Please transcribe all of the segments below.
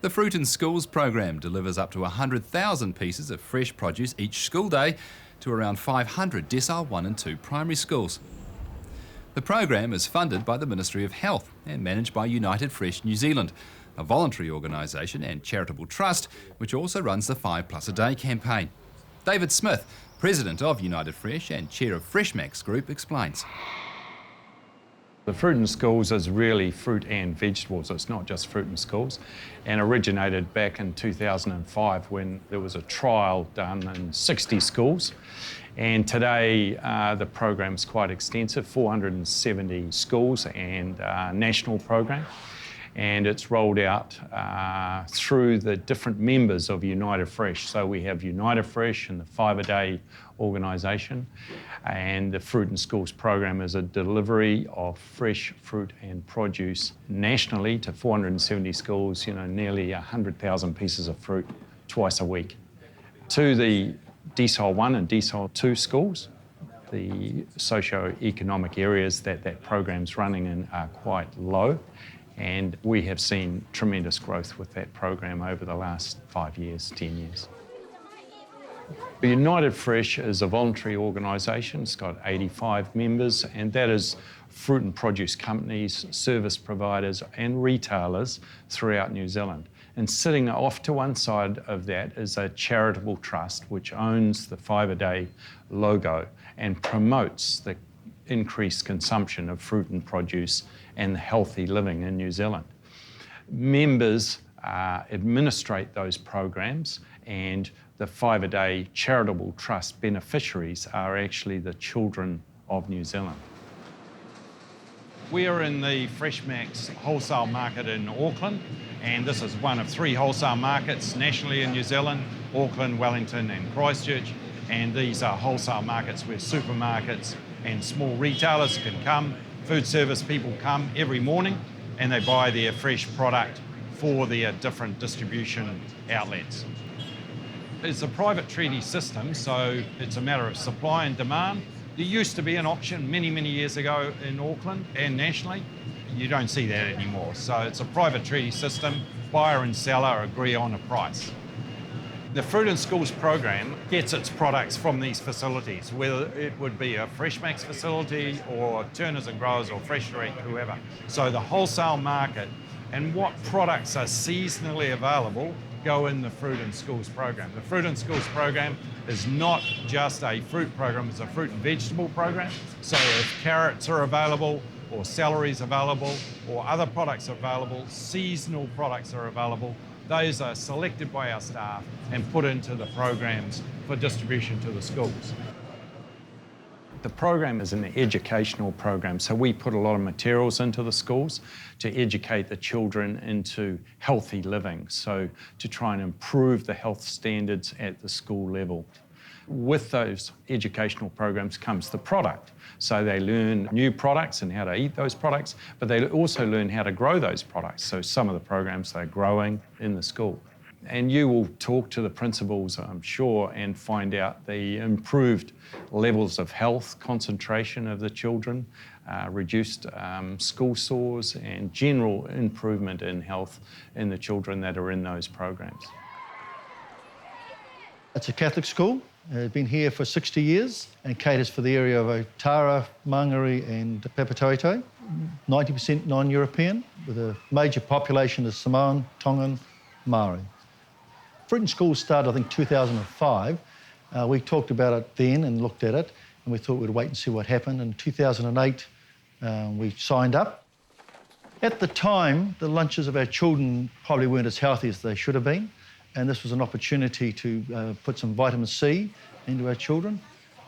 The Fruit in Schools program delivers up to 100,000 pieces of fresh produce each school day to around 500 decile 1 and 2 primary schools. The program is funded by the Ministry of Health and managed by United Fresh New Zealand, a voluntary organisation and charitable trust which also runs the 5 Plus a Day campaign. David Smith, President of United Fresh and Chair of Freshmax Group, explains. The Fruit in Schools is really fruit and vegetables. It's not just fruit in schools, and originated back in 2005 when there was a trial done in 60 schools. And today the program's quite extensive, 470 schools and a national program. And it's rolled out through the different members of United Fresh. So we have United Fresh and the 5 a Day organisation, and the Fruit in Schools program is a delivery of fresh fruit and produce nationally to 470 schools, nearly 100,000 pieces of fruit twice a week. To the decile 1 and decile 2 schools, the socio-economic areas that program's running in are quite low. And we have seen tremendous growth with that program over the last 5 years, 10 years. United Fresh is a voluntary organisation. It's got 85 members, and that is fruit and produce companies, service providers and retailers throughout New Zealand. And sitting off to one side of that is a charitable trust which owns the 5 a Day logo and promotes the increased consumption of fruit and produce and healthy living in New Zealand. Members administrate those programs, and the 5 a Day charitable trust beneficiaries are actually the children of New Zealand. We are in the Freshmax wholesale market in Auckland, and this is one of 3 wholesale markets nationally in New Zealand: Auckland, Wellington and Christchurch. And these are wholesale markets where supermarkets and small retailers can come. Food service people come every morning and they buy their fresh product for their different distribution outlets. It's a private treaty system, so it's a matter of supply and demand. There used to be an auction many, many years ago in Auckland and nationally. You don't see that anymore. So it's a private treaty system. Buyer and seller agree on a price. The Fruit in Schools program gets its products from these facilities, whether it would be a Freshmax facility or Turners and Growers or Fresh Direct, whoever. So the wholesale market and what products are seasonally available go in the Fruit in Schools program. The Fruit in Schools program is not just a fruit program, it's a fruit and vegetable program. So if carrots are available or celery's available or other products are available, seasonal products are available, those are selected by our staff and put into the programs for distribution to the schools. The program is an educational program, so we put a lot of materials into the schools to educate the children into healthy living, so to try and improve the health standards at the school level. With those educational programs comes the product. So they learn new products and how to eat those products, but they also learn how to grow those products. So some of the programs they're growing in the school. And you will talk to the principals, I'm sure, and find out the improved levels of health, concentration of the children, reduced school sores and general improvement in health in the children that are in those programs. It's a Catholic school. It's been here for 60 years and caters for the area of Otara, Mangere and Papatoetoe. 90% non-European, with a major population of Samoan, Tongan, Maori. Fruit in Schools started, I think, 2005. We talked about it then and looked at it, and we thought we'd wait and see what happened. In 2008, we signed up. At the time, the lunches of our children probably weren't as healthy as they should have been. And this was an opportunity to put some vitamin C into our children.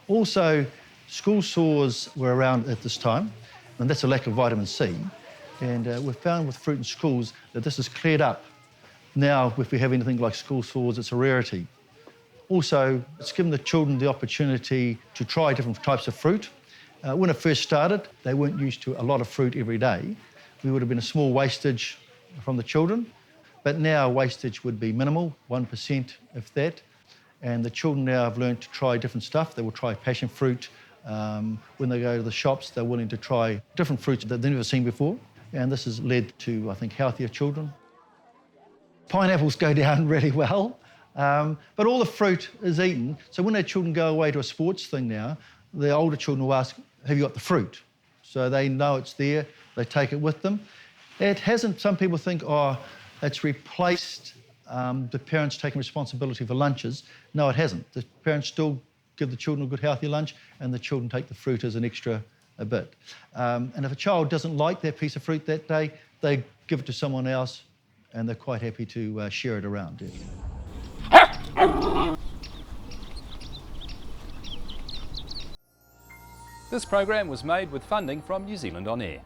Also, school sores were around at this time, and that's a lack of vitamin C. And we've found with Fruit in Schools that this is cleared up. Now, if we have anything like school sores, it's a rarity. Also, it's given the children the opportunity to try different types of fruit. When it first started, they weren't used to a lot of fruit every day. We would have been a small wastage from the children. But now wastage would be minimal, 1% if that. And the children now have learned to try different stuff. They will try passion fruit. When they go to the shops, they're willing to try different fruits that they've never seen before. And this has led to, I think, healthier children. Pineapples go down really well, but all the fruit is eaten. So when their children go away to a sports thing now, the older children will ask, have you got the fruit? So they know it's there, they take it with them. It hasn't, some people think, oh, it's replaced the parents taking responsibility for lunches. No, it hasn't. The parents still give the children a good healthy lunch and the children take the fruit as an extra a bit. And if a child doesn't like that piece of fruit that day, they give it to someone else and they're quite happy to share it around. Yeah. This program was made with funding from New Zealand On Air.